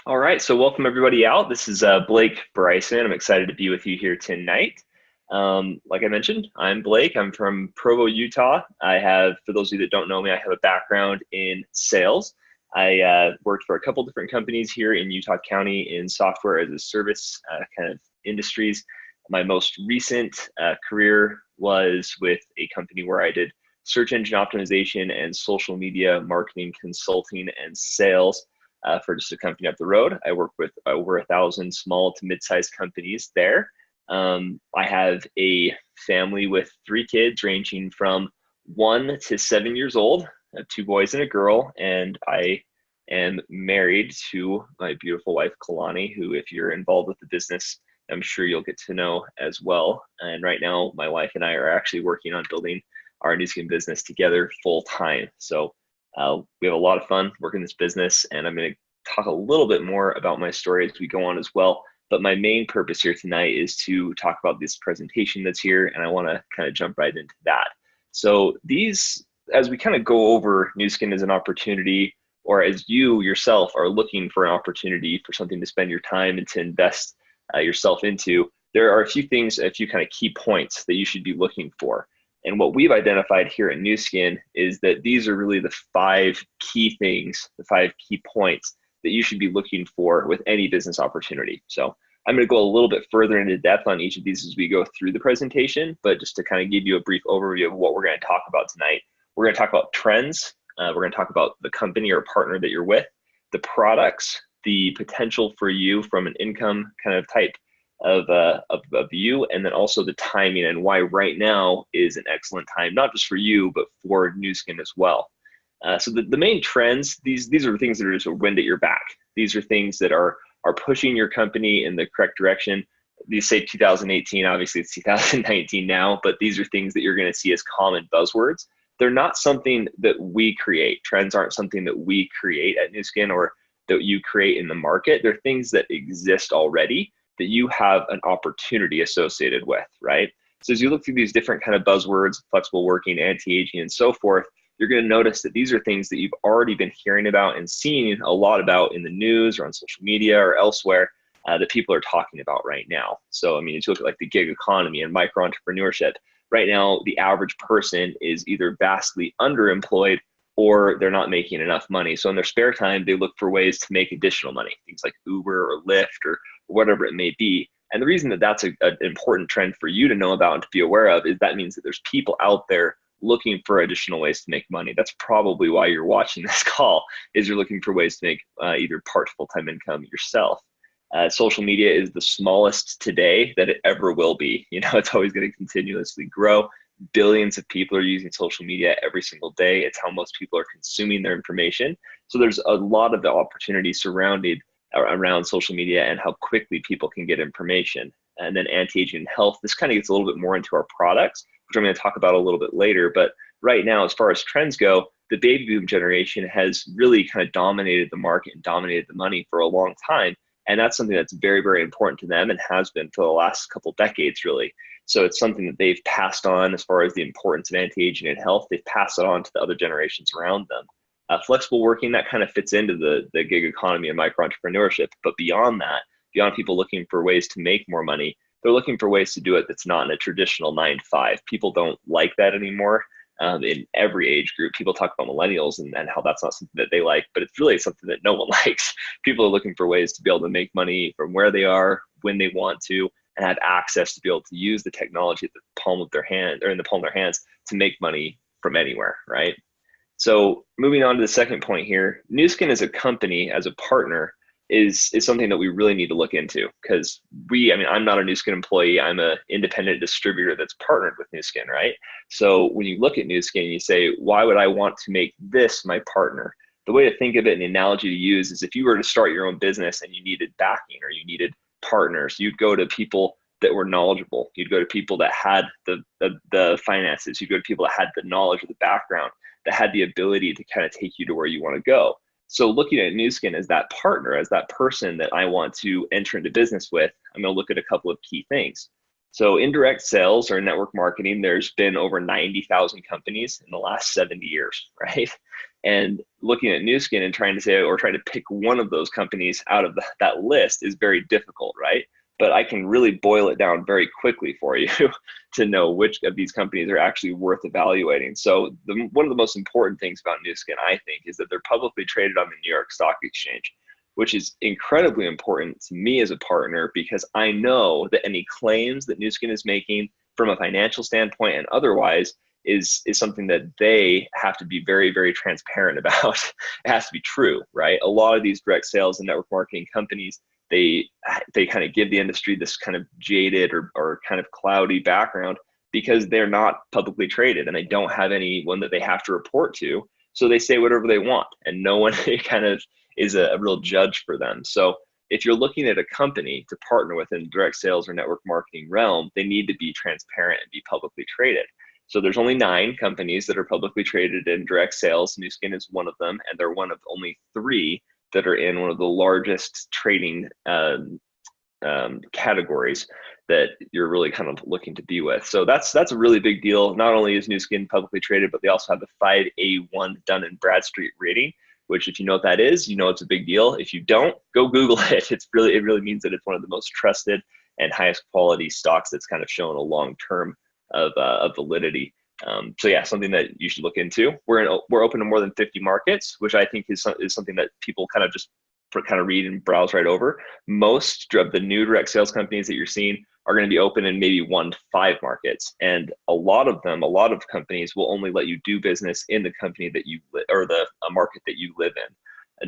All right, so welcome everybody out. This is Blake Bryson. I'm excited to be with you here tonight. Like I mentioned, I'm Blake. I'm from Provo, Utah. For those of you that don't know me, I have a background in sales. I worked for a couple different companies here in Utah County in software as a service kind of industries. My most recent career was with a company where I did search engine optimization and social media marketing consulting and sales for just a company up the road. I work with over 1,000 small to mid-sized companies there. I have a family with 3 kids ranging from 1 to 7 years old. I have 2 boys and a girl, and I am married to my beautiful wife, Kalani, who, if you're involved with the business, I'm sure you'll get to know as well. And right now, my wife and I are actually working on building our NuSkin business together full time. So we have a lot of fun working this business, and I'm going to talk a little bit more about my story as we go on as well. But my main purpose here tonight is to talk about this presentation that's here, and I want to kind of jump right into that. So as we kind of go over NuSkin as an opportunity, or as you yourself are looking for an opportunity for something to spend your time and to invest yourself into, there are a few things, a few kind of key points that you should be looking for. And what we've identified here at NuSkin is that these are really the 5 key things, the 5 key points that you should be looking for with any business opportunity. So I'm going to go a little bit further into depth on each of these as we go through the presentation, but just to kind of give you a brief overview of what we're going to talk about tonight. We're going to talk about trends. We're going to talk about the company or partner that you're with, the products, the potential for you from an income kind of type of you, and then also the timing and why right now is an excellent time, not just for you, but for NuSkin as well. So the main trends, these are things that are just a wind at your back. These are things that are pushing your company in the correct direction. These say 2018, obviously it's 2019 now, but these are things that you're going to see as common buzzwords. They're not something that we create. Trends aren't something that we create at NuSkin or that you create in the market. They're things that exist already that you have an opportunity associated with, right? So as you look through these different kind of buzzwords, flexible working, anti-aging, and so forth, you're going to notice that these are things that you've already been hearing about and seeing a lot about in the news or on social media or elsewhere that people are talking about right now. So, I mean, if you look at like the gig economy and micro entrepreneurship, right now, the average person is either vastly underemployed or they're not making enough money. So in their spare time, they look for ways to make additional money, things like Uber or Lyft or whatever it may be. And the reason that that's an important trend for you to know about and to be aware of is that means that there's people out there looking for additional ways to make money. That's probably why you're watching this call, is you're looking for ways to make either part full-time income yourself. Social media is the smallest today that it ever will be. You know, it's always going to continuously grow. Billions of people are using social media every single day. It's how most people are consuming their information. So there's a lot of the opportunity surrounded around social media and how quickly people can get information. And then anti-aging health, this kind of gets a little bit more into our products, which I'm going to talk about a little bit later. But right now, as far as trends go, the baby boom generation has really kind of dominated the market and dominated the money for a long time. And that's something that's very, very important to them and has been for the last couple decades, really. So it's something that they've passed on as far as the importance of anti-aging and health. They've passed it on to the other generations around them. Flexible working, that kind of fits into the gig economy and micro entrepreneurship. But beyond that, beyond people looking for ways to make more money, they're looking for ways to do it that's not in a traditional 9 to 5. People don't like that anymore. In every age group, people talk about millennials and how that's not something that they like, but it's really something that no one likes. People are looking for ways to be able to make money from where they are, when they want to, and have access to be able to use the technology at the palm of their hand or in the palm of their hands to make money from anywhere, right? So moving on to the second point here, NuSkin as a company, as a partner, is something that we really need to look into because I'm not a NuSkin employee. I'm an independent distributor that's partnered with NuSkin, right? So when you look at NuSkin, you say, why would I want to make this my partner? The way to think of it, an analogy to use is if you were to start your own business and you needed backing or you needed partners, you'd go to people that were knowledgeable. You'd go to people that had the finances. You'd go to people that had the knowledge or the background that had the ability to kind of take you to where you want to go. So looking at NuSkin as that partner, as that person that I want to enter into business with, I'm going to look at a couple of key things. So indirect sales or network marketing, there's been over 90,000 companies in the last 70 years, right? And looking at NuSkin and trying to say, or trying to pick one of those companies out of that list is very difficult, right? But I can really boil it down very quickly for you to know which of these companies are actually worth evaluating. So one of the most important things about NuSkin, I think, is that they're publicly traded on the New York Stock Exchange, which is incredibly important to me as a partner because I know that any claims that NuSkin is making from a financial standpoint and otherwise is something that they have to be very, very transparent about. It has to be true, right? A lot of these direct sales and network marketing companies, they kind of give the industry this kind of jaded or kind of cloudy background because they're not publicly traded and they don't have anyone that they have to report to. So they say whatever they want and no one kind of is a real judge for them. So if you're looking at a company to partner with in direct sales or network marketing realm, they need to be transparent and be publicly traded. So there's only 9 companies that are publicly traded in direct sales. NuSkin is one of them, and they're one of only 3 that are in one of the largest trading categories that you're really kind of looking to be with. So that's a really big deal. Not only is NuSkin publicly traded, but they also have a 5A1 Dun & Bradstreet rating, which if you know what that is, you know it's a big deal. If you don't, go Google it. It really means that it's one of the most trusted and highest quality stocks that's kind of shown a long term of validity. So yeah, something that you should look into. We're open to more than 50 markets, which I think is something that people kind of just read and browse right over. Most of the new direct sales companies that you're seeing are going to be open in maybe 1 to 5 markets, and a lot of companies will only let you do business in the company that you or a market that you live in.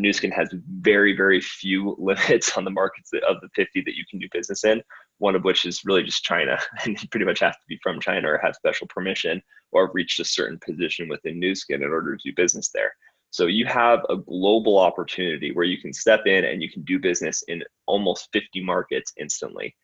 NuSkin has very, very few limits on the markets of the 50 that you can do business in, one of which is really just China. And you pretty much have to be from China or have special permission or have reached a certain position within NuSkin in order to do business there. So you have a global opportunity where you can step in and you can do business in almost 50 markets instantly.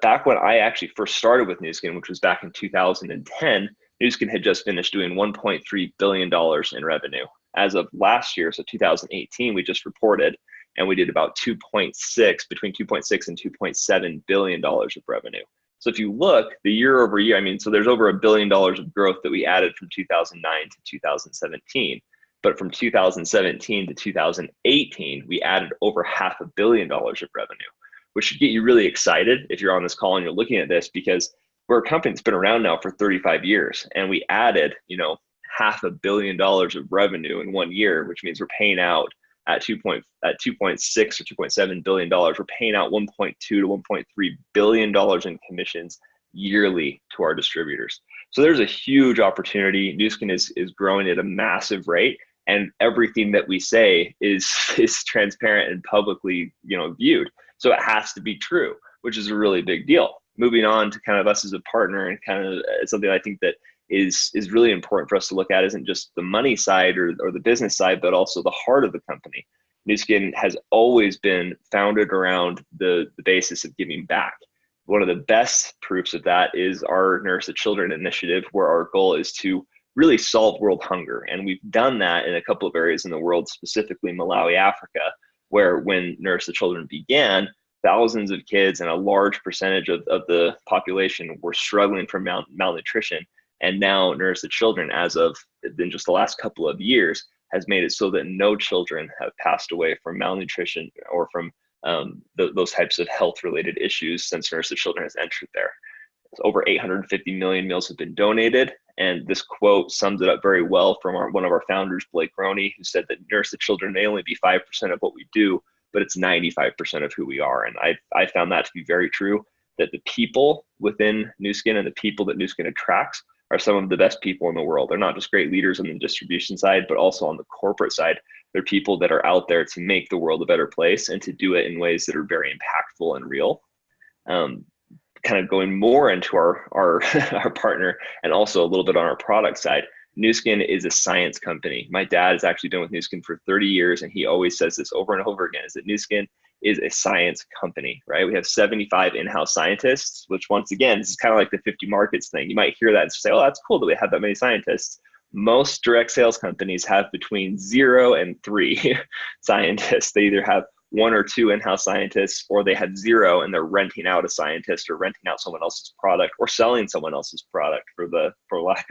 Back when I actually first started with NuSkin, which was back in 2010, NuSkin had just finished doing $1.3 billion in revenue. As of last year, so 2018, we just reported, and we did about between 2.6 and $2.7 billion of revenue. So if you look the year over year, I mean, so there's over $1 billion of growth that we added from 2009 to 2017. But from 2017 to 2018, we added over $500 million of revenue, which should get you really excited if you're on this call and you're looking at this, because we're a company that's been around now for 35 years, and we added, $500 million of revenue in 1 year, which means we're paying out at 2.6 or $2.7 billion. We're paying out $1.2 to $1.3 billion in commissions yearly to our distributors. So there's a huge opportunity. NuSkin is growing at a massive rate, and everything that we say is transparent and publicly viewed. So it has to be true, which is a really big deal. Moving on to kind of us as a partner, and kind of something I think that is really important for us to look at isn't just the money side or the business side, but also the heart of the company. NuSkin has always been founded around the basis of giving back. One of the best proofs of that is our Nourish the Children initiative, where our goal is to really solve world hunger. And we've done that in a couple of areas in the world, specifically Malawi, Africa, where when Nourish the Children began, thousands of kids and a large percentage of the population were struggling from malnutrition. And now Nourish the Children, as of in just the last couple of years, has made it so that no children have passed away from malnutrition or from those types of health-related issues since Nourish the Children has entered there. Over 850 million meals have been donated, and this quote sums it up very well from one of our founders, Blake Roney, who said that Nourish the Children may only be 5% of what we do, but it's 95% of who we are. And I found that to be very true, that the people within NuSkin and the people that NuSkin attracts are some of the best people in the world. They're not just great leaders on the distribution side, but also on the corporate side. They're people that are out there to make the world a better place and to do it in ways that are very impactful and real. Kind of going more into our partner and also a little bit on our product side, NuSkin is a science company. My dad has actually been with NuSkin for 30 years, and he always says this over and over again, is that NuSkin is a science company, right? We have 75 in-house scientists, which once again, this is kind of like the 50 markets thing. You might hear that and say, oh, that's cool that we have that many scientists. Most direct sales companies have between 0 and 3 scientists. They either have one or two in-house scientists, or they had zero and they're renting out a scientist or renting out someone else's product or selling someone else's product for lack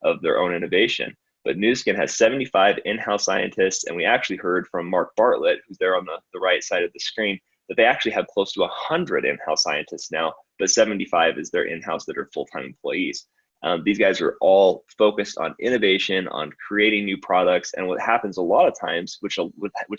of their own innovation. But NuSkin has 75 in-house scientists, and we actually heard from Mark Bartlett, who's there on the right side of the screen, that they actually have close to 100 in-house scientists now, but 75 is their in-house that are full-time employees. These guys are all focused on innovation, on creating new products. And what happens a lot of times, which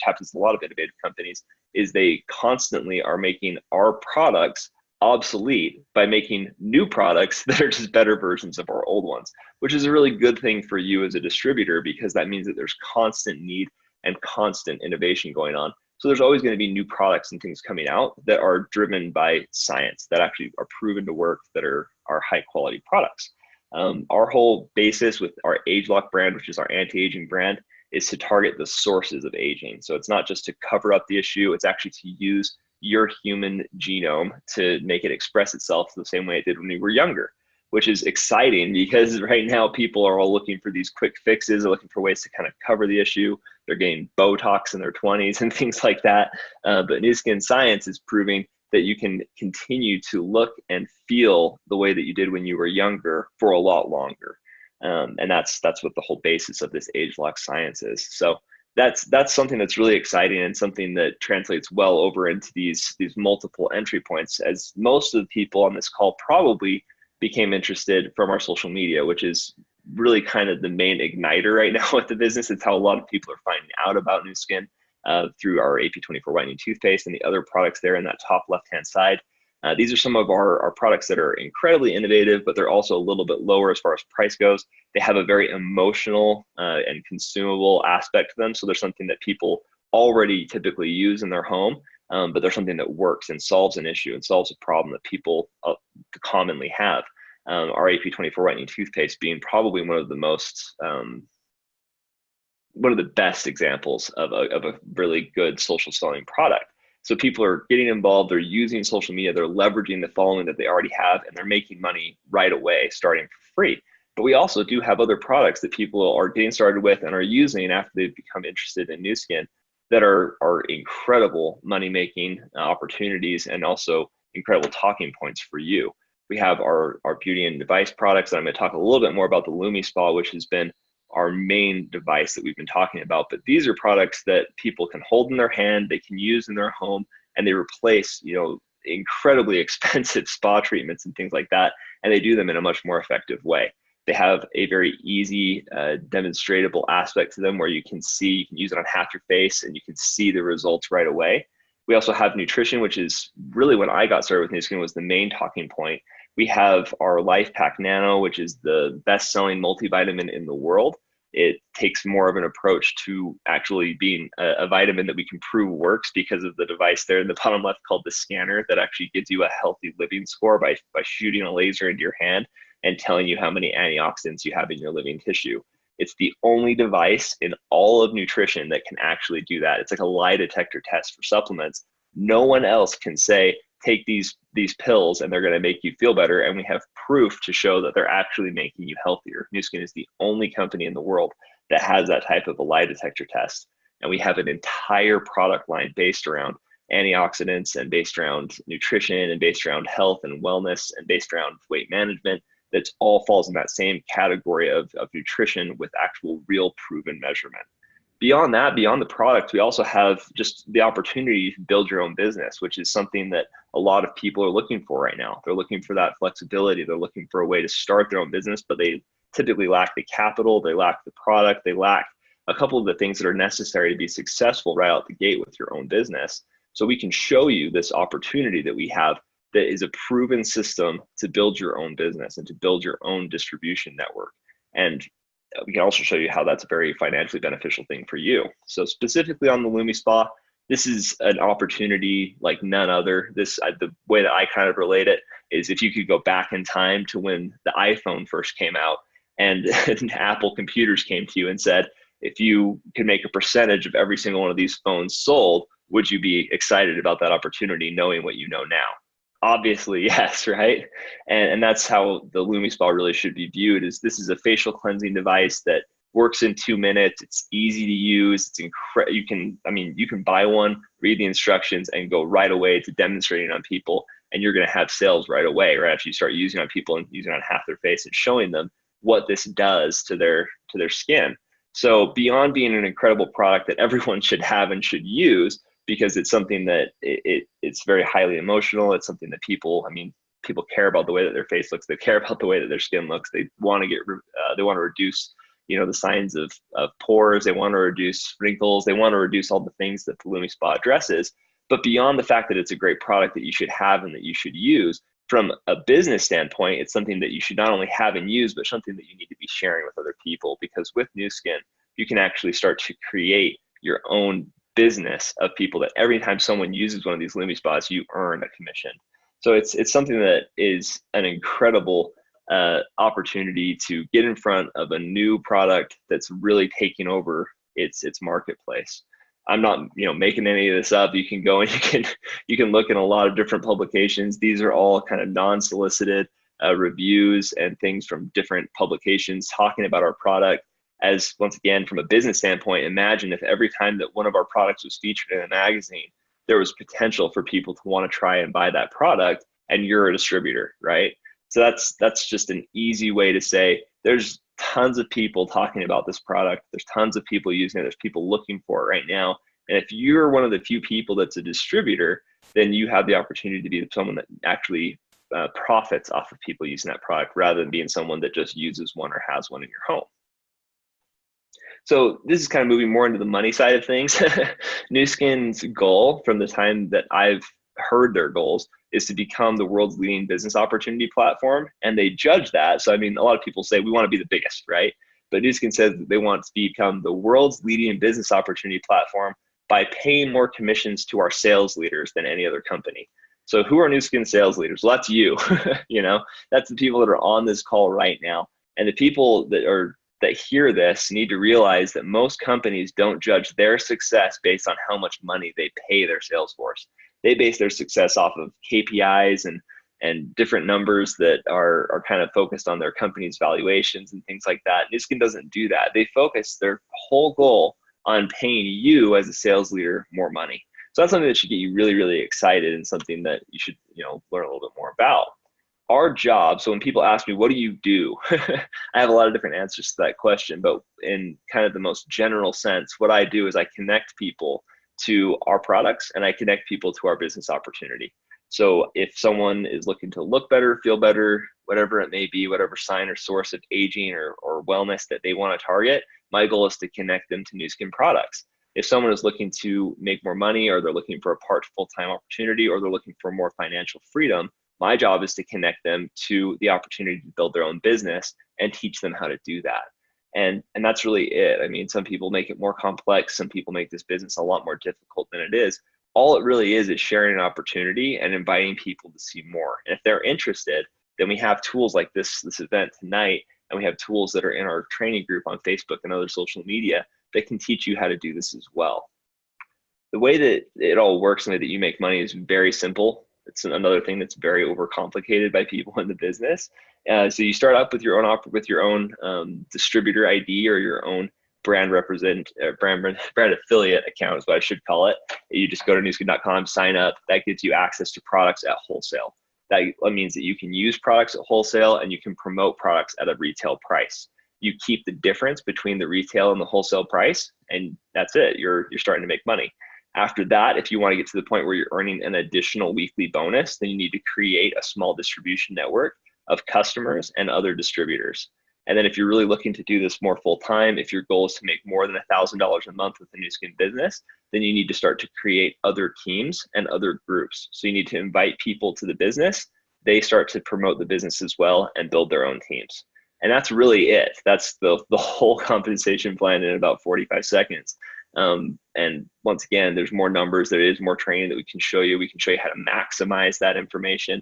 happens to a lot of innovative companies, is they constantly are making our products obsolete by making new products that are just better versions of our old ones, which is a really good thing for you as a distributor, because that means that there's constant need and constant innovation going on. So there's always going to be new products and things coming out that are driven by science, that actually are proven to work, that are high quality products. Our whole basis with our ageLOC brand, which is our anti-aging brand, is to target the sources of aging. So it's not just to cover up the issue, it's actually to use your human genome to make it express itself the same way it did when we were younger, which is exciting because right now people are all looking for these quick fixes, they're looking for ways to kind of cover the issue. They're getting Botox in their 20s and things like that. But NuSkin science is proving that you can continue to look and feel the way that you did when you were younger for a lot longer. And that's what the whole basis of this ageLOC science is. So that's something that's really exciting and something that translates well over into these multiple entry points, as most of the people on this call probably became interested from our social media, which is really kind of the main igniter right now with the business. It's how a lot of people are finding out about NuSkin. Through our AP24 whitening toothpaste and the other products there in that top left-hand side. These are some of our products that are incredibly innovative, but they're also a little bit lower as far as price goes. They have a very emotional and consumable aspect to them. So there's something that people already typically use in their home, but there's something that works and solves an issue and solves a problem that people commonly have. Our AP24 whitening toothpaste being probably one of the best examples of a really good social selling product. So people are getting involved, they're using social media, they're leveraging the following that they already have, and they're making money right away, starting for free. But we also do have other products that people are getting started with and are using after they've become interested in NuSkin that are incredible money-making opportunities and also incredible talking points for you. We have our beauty and device products, and I'm going to talk a little bit more about the Lumix Bar, which has been our main device that we've been talking about. But these are products that people can hold in their hand, they can use in their home, and they replace, incredibly expensive spa treatments and things like that, and they do them in a much more effective way. They have a very easy, demonstratable aspect to them where you can use it on half your face and you can see the results right away. We also have nutrition, which is really when I got started with NuSkin was the main talking point. We have our Life Pack Nano, which is the best-selling multivitamin in the world. It takes more of an approach to actually being a vitamin that we can prove works because of the device there in the bottom left called the scanner that actually gives you a healthy living score by shooting a laser into your hand and telling you how many antioxidants you have in your living tissue. It's the only device in all of nutrition that can actually do that. It's like a lie detector test for supplements. No one else can say, take these pills and they're going to make you feel better. And we have proof to show that they're actually making you healthier. NuSkin is the only company in the world that has that type of a lie detector test. And we have an entire product line based around antioxidants and based around nutrition and based around health and wellness and based around weight management. That all falls in that same category of nutrition with actual real proven measurement. Beyond that, beyond the product, we also have just the opportunity to build your own business, which is something that a lot of people are looking for right now. They're looking for that flexibility. They're looking for a way to start their own business, but they typically lack the capital, they lack the product, they lack a couple of the things that are necessary to be successful right out the gate with your own business. So we can show you this opportunity that we have that is a proven system to build your own business and to build your own distribution network. And we can also show you how that's a very financially beneficial thing for you. So specifically on the Lumix Bar, this is an opportunity like none other. The way that I kind of relate it is if you could go back in time to when the iPhone first came out and Apple computers came to you and said, if you could make a percentage of every single one of these phones sold, would you be excited about that opportunity knowing what you know now? Obviously, yes, right? And that's how the Lumix Bar really should be viewed, is this is a facial cleansing device that works in 2 minutes. It's easy to use. It's incredible. You can buy one, read the instructions, and go right away to demonstrating on people, and you're going to have sales right away, right after you start using on people and using on half their face and showing them what this does to their skin. So beyond being an incredible product that everyone should have and should use, because it's something that it's very highly emotional. It's something that people care about the way that their face looks. They care about the way that their skin looks. They want to reduce, the signs of pores. They want to reduce wrinkles. They want to reduce all the things that the Lumix Bar addresses. But beyond the fact that it's a great product that you should have and that you should use, from a business standpoint, it's something that you should not only have and use, but something that you need to be sharing with other people. Because with NuSkin, you can actually start to create your own business of people that every time someone uses one of these Lumix Bars, you earn a commission. So it's something that is an incredible opportunity to get in front of a new product that's really taking over its marketplace. I'm not making any of this up. You can go and you can look in a lot of different publications. These are all kind of non-solicited reviews and things from different publications talking about our product. As once again, from a business standpoint, imagine if every time that one of our products was featured in a magazine, there was potential for people to want to try and buy that product, and you're a distributor, right? So that's just an easy way to say there's tons of people talking about this product. There's tons of people using it. There's people looking for it right now. And if you're one of the few people that's a distributor, then you have the opportunity to be someone that actually profits off of people using that product, rather than being someone that just uses one or has one in your home. So this is kind of moving more into the money side of things. NuSkin's goal, from the time that I've heard their goals, is to become the world's leading business opportunity platform. And they judge that. So, a lot of people say we want to be the biggest, right? But NuSkin says that they want to become the world's leading business opportunity platform by paying more commissions to our sales leaders than any other company. So who are NuSkin sales leaders? Well, that's you. That's the people that are on this call right now. And the people that hear this need to realize that most companies don't judge their success based on how much money they pay their sales force. They base their success off of KPIs and different numbers that are kind of focused on their company's valuations and things like that. NuSkin doesn't do that. They focus their whole goal on paying you as a sales leader more money. So that's something that should get you really, really excited, and something that you should learn a little bit more about. Our job, so when people ask me, what do you do? I have a lot of different answers to that question, but in kind of the most general sense, what I do is I connect people to our products, and I connect people to our business opportunity. So if someone is looking to look better, feel better, whatever it may be, whatever sign or source of aging or wellness that they want to target, my goal is to connect them to NuSkin products. If someone is looking to make more money, or they're looking for a part full-time opportunity, or they're looking for more financial freedom, my job is to connect them to the opportunity to build their own business and teach them how to do that. And that's really it. Some people make it more complex. Some people make this business a lot more difficult than it is. All it really is sharing an opportunity and inviting people to see more. And if they're interested, then we have tools like this event tonight, and we have tools that are in our training group on Facebook and other social media that can teach you how to do this as well. The way that it all works and the way that you make money is very simple. It's another thing that's very overcomplicated by people in the business. So you start up with your own distributor ID, or your own brand affiliate account is what I should call it. You just go to nuskin.com, sign up. That gives you access to products at wholesale. That means that you can use products at wholesale, and you can promote products at a retail price. You keep the difference between the retail and the wholesale price, and that's it. You're starting to make money. After that, if you want to get to the point where you're earning an additional weekly bonus, then you need to create a small distribution network of customers and other distributors. And then if you're really looking to do this more full-time, if your goal is to make more than $1,000 a month with the NuSkin business, then you need to start to create other teams and other groups. So you need to invite people to the business. They start to promote the business as well and build their own teams. And that's really it. That's the whole compensation plan in about 45 seconds. And once again, there's more numbers, there is more training that we can show you. We can show you how to maximize that information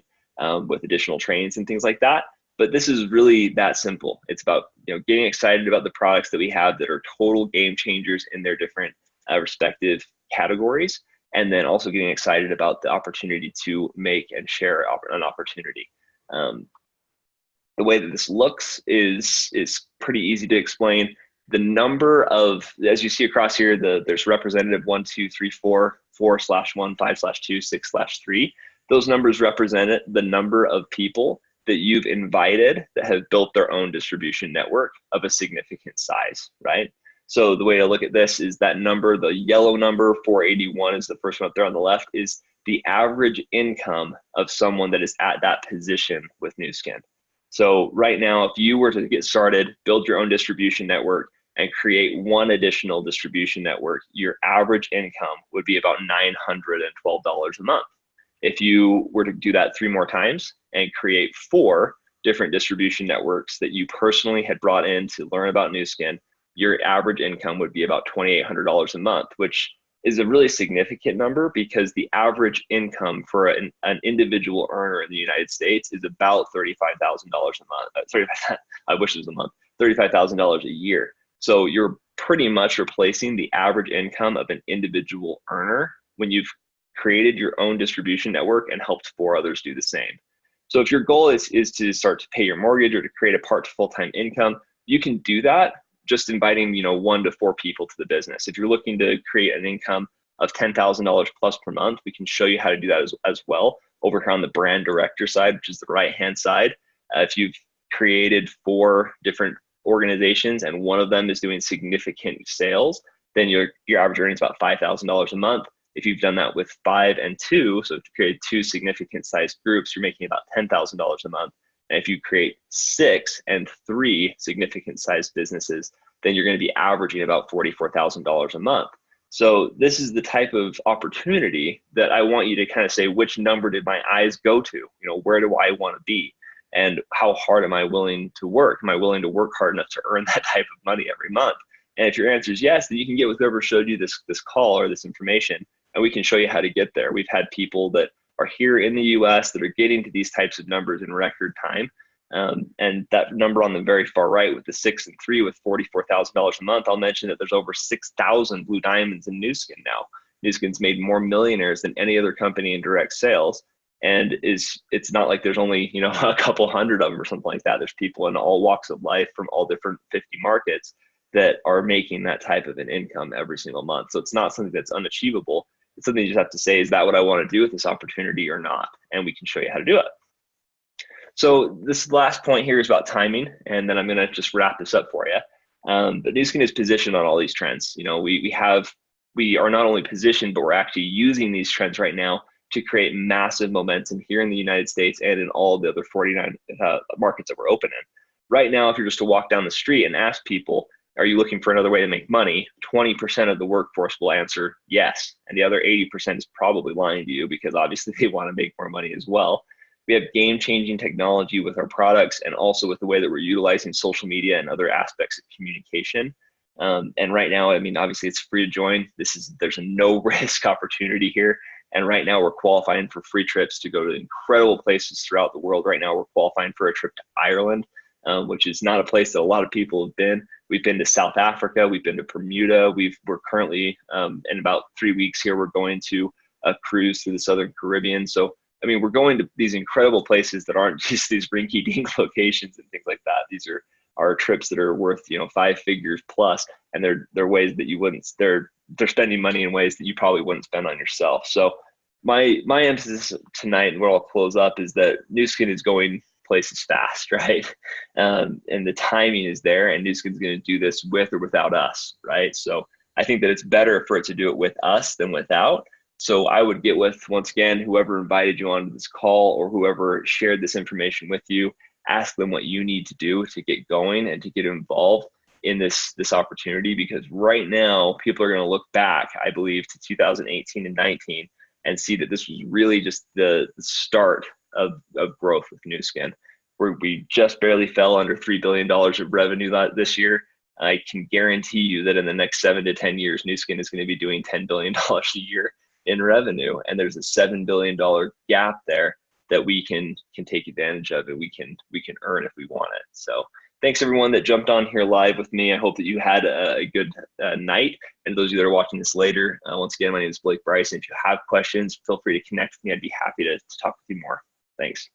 with additional trainings and things like that. But this is really that simple. It's about getting excited about the products that we have that are total game changers in their different respective categories, and then also getting excited about the opportunity to make and share an opportunity. The way that this looks is pretty easy to explain. the number of, as you see across here, there's representative 1, 2, 3, 4, 4/1, 5/2, 6/3. Those numbers represent the number of people that you've invited that have built their own distribution network of a significant size, right? So the way to look at this is that number, the yellow number, 481 is the first one up there on the left, is the average income of someone that is at that position with NuSkin. So right now, if you were to get started, build your own distribution network, and create one additional distribution network, your average income would be about $912 a month. If you were to do that 3 more times and create 4 different distribution networks that you personally had brought in to learn about NuSkin, your average income would be about $2,800 a month, which is a really significant number because the average income for an individual earner in the United States is about $35,000 a month. I wish it was a month. $35,000 a year. So you're pretty much replacing the average income of an individual earner when you've created your own distribution network and helped 4 others do the same. So if your goal is to start to pay your mortgage or to create a part to full-time income, you can do that just inviting 1 to 4 people to the business. If you're looking to create an income of $10,000 plus per month, we can show you how to do that as well over here on the brand director side, which is the right-hand side. If you've created 4 different organizations and one of them is doing significant sales, then your average earnings is about $5,000 a month. If you've done that with 5 and 2, so if you create 2 significant sized groups, you're making about $10,000 a month. And if you create 6 and 3 significant sized businesses, then you're going to be averaging about $44,000 a month. So this is the type of opportunity that I want you to kind of say, which number did my eyes go to? Where do I want to be? And how hard am I willing to work? Am I willing to work hard enough to earn that type of money every month? And if your answer is yes, then you can get with whoever showed you this call or this information, and we can show you how to get there. We've had people that are here in the US that are getting to these types of numbers in record time. And that number on the very far right with the 6 and 3 with $44,000 a month, I'll mention that there's over 6,000 blue diamonds in NuSkin now. NuSkin's made more millionaires than any other company in direct sales. And it's not like there's only a couple hundred of them or something like that. There's people in all walks of life from all different 50 markets that are making that type of an income every single month. So it's not something that's unachievable. It's something you just have to say, is that what I want to do with this opportunity or not? And we can show you how to do it. So this last point here is about timing, and then I'm going to just wrap this up for you. But NuSkin is positioned on all these trends. We are not only positioned, but we're actually using these trends right now to create massive momentum here in the United States and in all the other 49 markets that we're open in. Right now, if you're just to walk down the street and ask people, are you looking for another way to make money? 20% of the workforce will answer yes. And the other 80% is probably lying to you because obviously they want to make more money as well. We have game-changing technology with our products and also with the way that we're utilizing social media and other aspects of communication. And right now, obviously it's free to join. There's a no-risk opportunity here. And right now we're qualifying for free trips to go to incredible places throughout the world. Right now we're qualifying for a trip to Ireland, which is not a place that a lot of people have been. We've been to South Africa. We've been to Bermuda. We're currently, in about 3 weeks here, we're going to a cruise through the Southern Caribbean. So, we're going to these incredible places that aren't just these rinky-dink locations and things like that. These are trips that are worth, 5 figures plus, and they're ways that you wouldn't, they're spending money in ways that you probably wouldn't spend on yourself. So my emphasis tonight, and what I'll close up, is that NuSkin is going places fast, right? And the timing is there, and NuSkin's going to do this with or without us, right? So I think that it's better for it to do it with us than without. So I would get with, once again, whoever invited you onto this call or whoever shared this information with you, ask them what you need to do to get going and to get involved in this opportunity, because right now people are going to look back, I believe, to 2018 and 19 and see that this was really just the start of growth with NuSkin, where we just barely fell under $3 billion of revenue this year. I can guarantee you that in the next 7 to 10 years, NuSkin is going to be doing $10 billion a year in revenue. And there's a $7 billion gap there that we can take advantage of, and we can earn if we want it. So thanks everyone that jumped on here live with me. I hope that you had a good night. And those of you that are watching this later, once again, my name is Blake Bryson. If you have questions, feel free to connect with me. I'd be happy to talk with you more. Thanks.